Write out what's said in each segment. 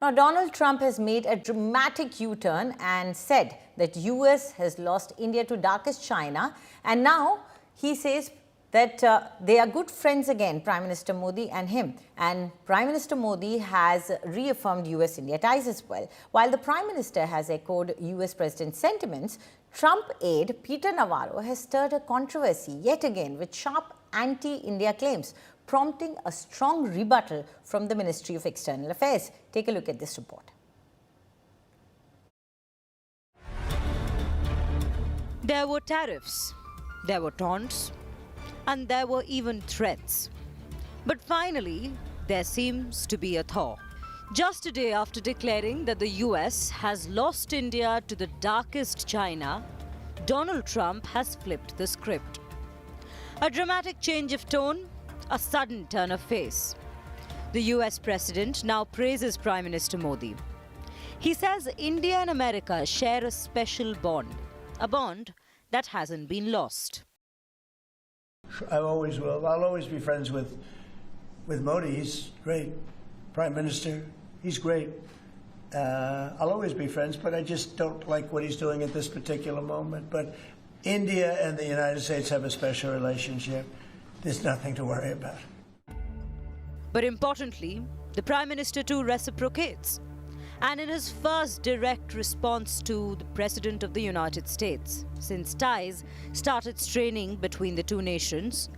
Now, Donald Trump has made a dramatic U-turn and said that US has lost India to darkest China. And now he says that they are good friends again, Prime Minister Modi and him. And Prime Minister Modi has reaffirmed US-India ties as well. While the Prime Minister has echoed US President's sentiments, Trump aide Peter Navarro has stirred a controversy yet again with sharp anti-India claims, prompting a strong rebuttal from the Ministry of External Affairs. Take a look at this report. There were tariffs, there were taunts, and there were even threats. But finally, there seems to be a thaw. Just a day after declaring that the US has lost India to the darkest China, Donald Trump has flipped the script. A dramatic change of tone, a sudden turn of face. The US president now praises Prime Minister Modi. He says India and America share a special bond, a bond that hasn't been lost. I always will. I'll always be friends with Modi. He's great. Prime Minister, he's great. I'll always be friends, but I just don't like what he's doing at this particular moment. But India and the United States have a special relationship. There's nothing to worry about. But importantly, the Prime Minister too reciprocates. And in his first direct response to the President of the United States, since ties started straining between the two nations,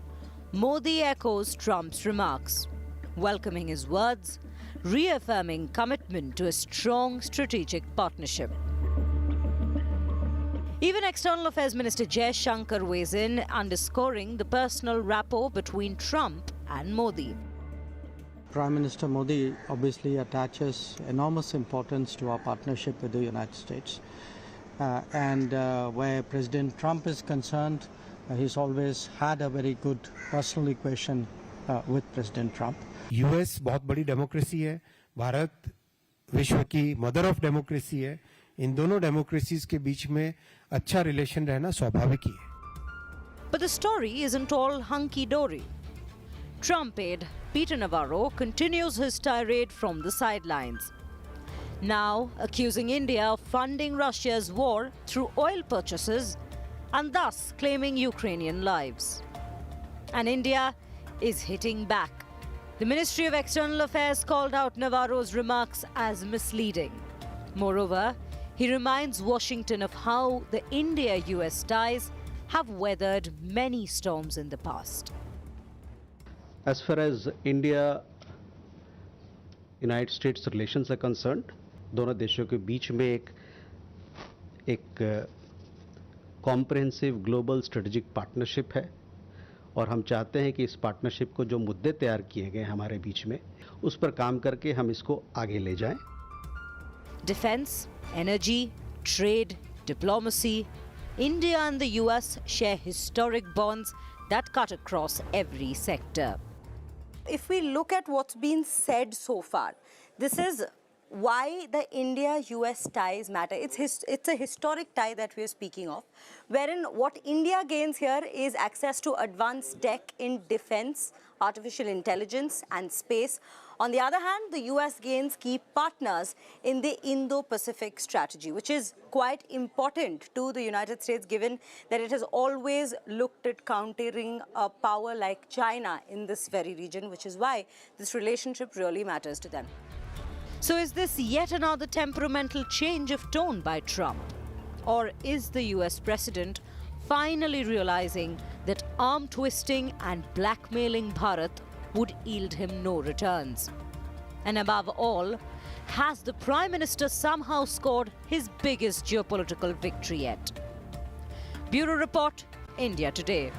Modi echoes Trump's remarks, welcoming his words, reaffirming commitment to a strong strategic partnership. Even External Affairs Minister Jaishankar weighs in, underscoring the personal rapport between Trump and Modi. Prime Minister Modi obviously attaches enormous importance to our partnership with the United States. Where President Trump is concerned, he's always had a very good personal equation with President Trump. US बहुत बड़ी democracy है, भारत विश्व की mother of democracy है. इन दोनों democracies के बीच में अच्छा रिलेशन रहना स्वाभाविक ही है. But the story isn't all hunky-dory. Trump aide Peter Navarro continues his tirade from the sidelines, now accusing India of funding Russia's war through oil purchases and thus claiming Ukrainian lives. And India is hitting back. The Ministry of External Affairs called out Navarro's remarks as misleading. Moreover, he reminds Washington of how the India-US ties have weathered many storms in the past. As far as India-United States relations are concerned, दोनों देशों के बीच में एक comprehensive global strategic partnership है और हम चाहते हैं कि इस पार्टनरशिप को जो मुद्दे तैयार किए गए हमारे बीच में उस पर काम करके हम इसको आगे ले जाएं. Defense, energy, trade, diplomacy, India and the US share historic bonds that cut across every sector. If we look at what's been said so far, this is why the India-US ties matter. It's a historic tie that we are speaking of, wherein what India gains here is access to advanced tech in defense, artificial intelligence and space. On the other hand, the US gains key partners in the Indo-Pacific strategy, which is quite important to the United States, given that it has always looked at countering a power like China in this very region, which is why this relationship really matters to them. So is this yet another temperamental change of tone by Trump? Or is the US president finally realizing that arm twisting and blackmailing Bharat would yield him no returns? And above all, has the Prime Minister somehow scored his biggest geopolitical victory yet? Bureau Report, India Today.